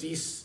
30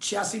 86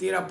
13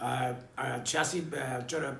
86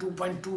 2.2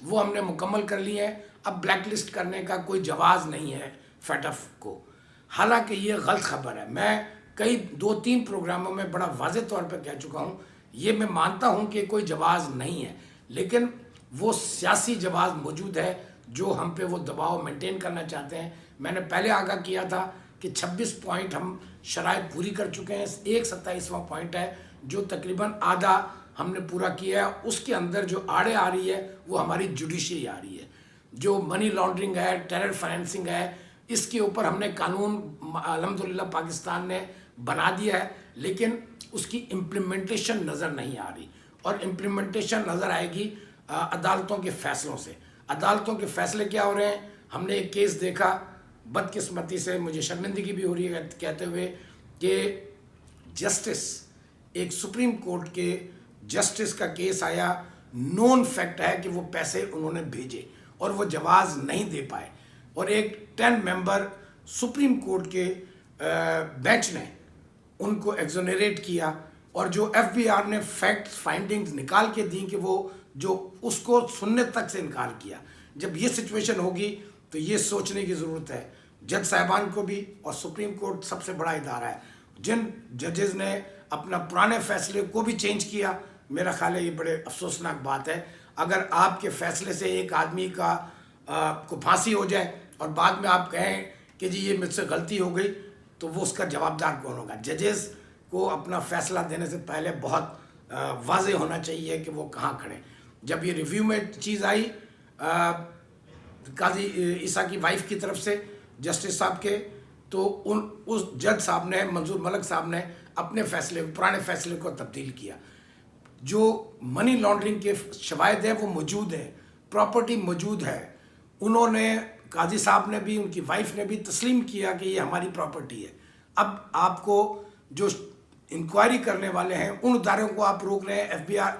وہ ہم نے مکمل کر لی ہے. اب بلیک لسٹ کرنے کا کوئی جواز نہیں ہے فیٹف کو. حالانکہ یہ غلط خبر ہے. میں کئی 2-3 پروگراموں میں بڑا واضح طور پہ کہہ چکا ہوں, یہ میں مانتا ہوں کہ کوئی جواز نہیں ہے, لیکن وہ سیاسی جواز موجود ہے جو ہم پہ وہ دباؤ مینٹین کرنا چاہتے ہیں. میں نے پہلے آگاہ کیا تھا کہ 26 پوائنٹ ہم شرائط پوری کر چکے ہیں. ایک 27واں پوائنٹ ہے جو تقریباً آدھا ہم نے پورا کیا ہے. اس کے اندر جو آڑے آ رہی ہے وہ ہماری جوڈیشری آ رہی ہے. جو منی لانڈرنگ ہے, ٹیرر فائنینسنگ ہے, اس کے اوپر ہم نے قانون الحمدللہ پاکستان نے بنا دیا ہے, لیکن اس کی امپلیمنٹیشن نظر نہیں آ رہی. اور امپلیمنٹیشن نظر آئے گی عدالتوں کے فیصلوں سے. عدالتوں کے فیصلے کیا ہو رہے ہیں؟ ہم نے ایک کیس دیکھا, بدقسمتی سے مجھے شرمندگی بھی ہو رہی ہے کہتے ہوئے کہ جسٹس, ایک سپریم کورٹ کے جسٹس کا کیس آیا, نون فیکٹ ہے کہ وہ پیسے انہوں نے بھیجے اور وہ جواز نہیں دے پائے, اور ایک 10 ممبر سپریم کورٹ کے بینچ نے ان کو ایگزونریٹ کیا, اور جو ایف بی آر نے فیکٹ فائنڈنگز نکال کے دیں کہ وہ جو اس کو سننے تک سے انکار کیا. جب یہ سچویشن ہوگی تو یہ سوچنے کی ضرورت ہے جج صاحبان کو بھی, اور سپریم کورٹ سب سے بڑا ادارہ ہے, جن ججز نے اپنا پرانے فیصلے کو بھی چینج کیا. میرا خیال ہے یہ بڑے افسوسناک بات ہے. اگر آپ کے فیصلے سے ایک آدمی کو پھانسی ہو جائے اور بعد میں آپ کہیں کہ جی یہ مجھ سے غلطی ہو گئی, تو وہ اس کا جوابدار کون ہوگا؟ ججز کو اپنا فیصلہ دینے سے پہلے بہت واضح ہونا چاہیے کہ وہ کہاں کھڑے. جب یہ ریویو میں چیز آئی قاضی عیسیٰ کی وائف کی طرف سے جسٹس صاحب کے, تو اس جج صاحب نے, منظور ملک صاحب نے اپنے فیصلے, پرانے فیصلے کو تبدیل کیا. جو منی لانڈرنگ کے شواہد ہیں وہ موجود ہیں, پراپرٹی موجود ہے. انہوں نے, قاضی صاحب نے بھی, ان کی وائف نے بھی تسلیم کیا کہ یہ ہماری پراپرٹی ہے. اب آپ کو جو انکوائری کرنے والے ہیں ان اداروں کو آپ روک رہے ہیں.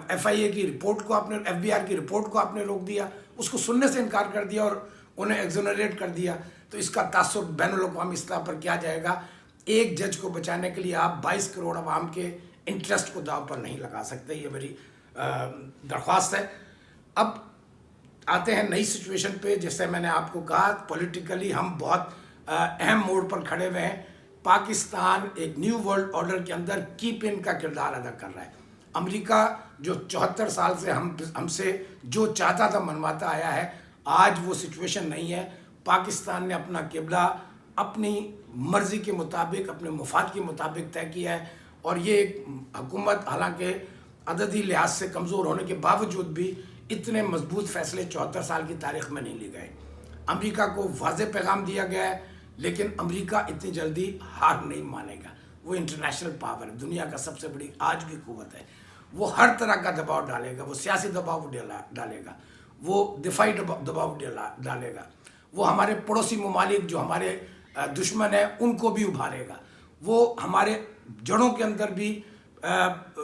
ایف آئی اے کی رپورٹ کو آپ نے, ایف بی آر کی رپورٹ کو آپ نے روک دیا, اس کو سننے سے انکار کر دیا اور انہیں ایگزونریٹ کر دیا. تو اس کا تاثر بین الاقوامی سطح پر کیا جائے گا؟ ایک جج کو بچانے کے لیے آپ 22 کروڑ عوام کے انٹرسٹ کو داؤ پر نہیں لگا سکتے. یہ میری درخواست ہے. اب آتے ہیں نئی سچویشن پہ. جیسے میں نے آپ کو کہا, پولیٹیکلی ہم بہت اہم موڑ پر کھڑے ہوئے ہیں. پاکستان ایک نیو ورلڈ آرڈر کے اندر کیپ ان کا کردار ادا کر رہا ہے. امریکہ جو 74 سال سے ہم سے جو چاہتا تھا منواتا آیا ہے, آج وہ سچویشن نہیں ہے. پاکستان نے اپنا قبلہ اپنی مرضی کے مطابق, اپنے مفاد کے مطابق طے کیا ہے, اور یہ ایک حکومت حالانکہ عددی لحاظ سے کمزور ہونے کے باوجود بھی اتنے مضبوط فیصلے 74 سال کی تاریخ میں نہیں لیے گئے. امریکہ کو واضح پیغام دیا گیا ہے, لیکن امریکہ اتنی جلدی ہار نہیں مانے گا. وہ انٹرنیشنل پاور ہے, دنیا کا سب سے بڑی آج بھی قوت ہے. وہ ہر طرح کا دباؤ ڈالے گا. وہ سیاسی دباؤ ڈالے گا, وہ دفاعی دباؤ ڈالے گا. وہ ہمارے پڑوسی ممالک جو ہمارے دشمن ہیں ان کو بھی ابھارے گا. وہ ہمارے جڑوں کے اندر بھی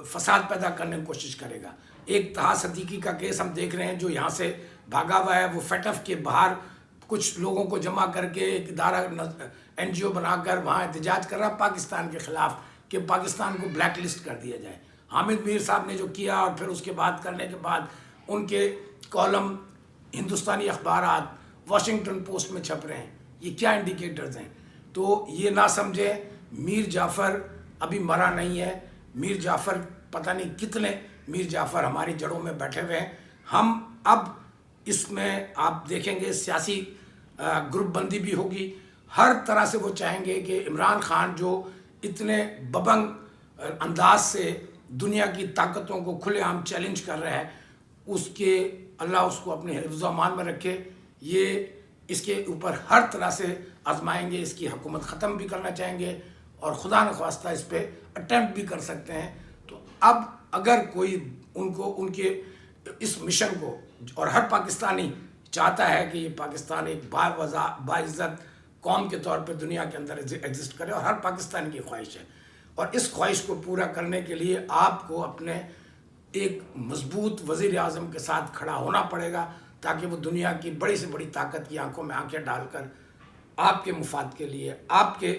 فساد پیدا کرنے کی کوشش کرے گا. ایک طہا صدیقی کا کیس ہم دیکھ رہے ہیں جو یہاں سے بھاگا ہوا ہے. وہ فیٹف کے باہر کچھ لوگوں کو جمع کر کے ایک ادارہ این جی او بنا کر وہاں احتجاج کر رہا پاکستان کے خلاف کہ پاکستان کو بلیک لسٹ کر دیا جائے. حامد میر صاحب نے جو کیا, اور پھر اس کے بعد کرنے کے بعد ان کے کالم ہندوستانی اخبارات, واشنگٹن پوسٹ میں چھپ رہے ہیں. یہ کیا انڈیکیٹرز ہیں؟ تو یہ نہ سمجھے میر جعفر ابھی مرا نہیں ہے. میر جعفر پتہ نہیں کتنے میر جعفر ہماری جڑوں میں بیٹھے ہوئے ہیں. ہم اب اس میں آپ دیکھیں گے سیاسی گروپ بندی بھی ہوگی. ہر طرح سے وہ چاہیں گے کہ عمران خان جو اتنے ببنگ انداز سے دنیا کی طاقتوں کو کھلے عام چیلنج کر رہا ہے, اس کے اللہ اس کو اپنے حفظ و امان میں رکھے. یہ اس کے اوپر ہر طرح سے آزمائیں گے. اس کی حکومت ختم بھی کرنا چاہیں گے, اور خدا نخواستہ اس پہ اٹیمپٹ بھی کر سکتے ہیں. تو اب اگر کوئی ان کے اس مشن کو, اور ہر پاکستانی چاہتا ہے کہ یہ پاکستان ایک باعزت قوم کے طور پہ دنیا کے اندر ایگزسٹ کرے, اور ہر پاکستانی کی خواہش ہے. اور اس خواہش کو پورا کرنے کے لیے آپ کو اپنے ایک مضبوط وزیر اعظم کے ساتھ کھڑا ہونا پڑے گا, تاکہ وہ دنیا کی بڑی سے بڑی طاقت کی آنکھوں میں آنکھیں ڈال کر آپ کے مفاد کے لیے, آپ کے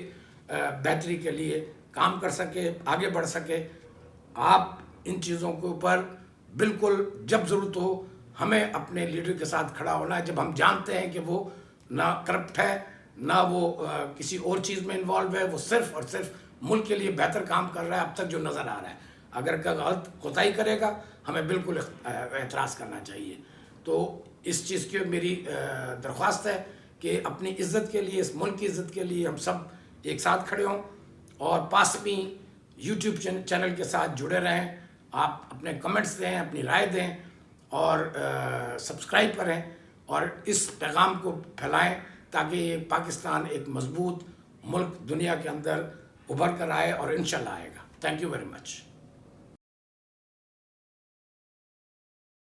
بہتری کے لیے کام کر سکے, آگے بڑھ سکے. آپ ان چیزوں کے اوپر بالکل جب ضرورت ہو ہمیں اپنے لیڈر کے ساتھ کھڑا ہونا ہے جب ہم جانتے ہیں کہ وہ نہ کرپٹ ہے، نہ وہ کسی اور چیز میں انوالو ہے، وہ صرف اور صرف ملک کے لیے بہتر کام کر رہا ہے اب تک جو نظر آ رہا ہے. اگر غلط کوتاہی کرے گا ہمیں بالکل اعتراض کرنا چاہیے. تو اس چیز کی میری درخواست ہے کہ اپنی عزت کے لیے، اس ملک کی عزت کے لیے ہم سب ایک ساتھ کھڑے ہوں اور پاسمی یوٹیوب چینل کے ساتھ جڑے رہیں. آپ اپنے کمنٹس دیں، اپنی رائے دیں اور سبسکرائب کریں اور اس پیغام کو پھیلائیں تاکہ یہ پاکستان ایک مضبوط ملک دنیا کے اندر ابھر کر آئے اور انشاءاللہ آئے گا. Thank you very much.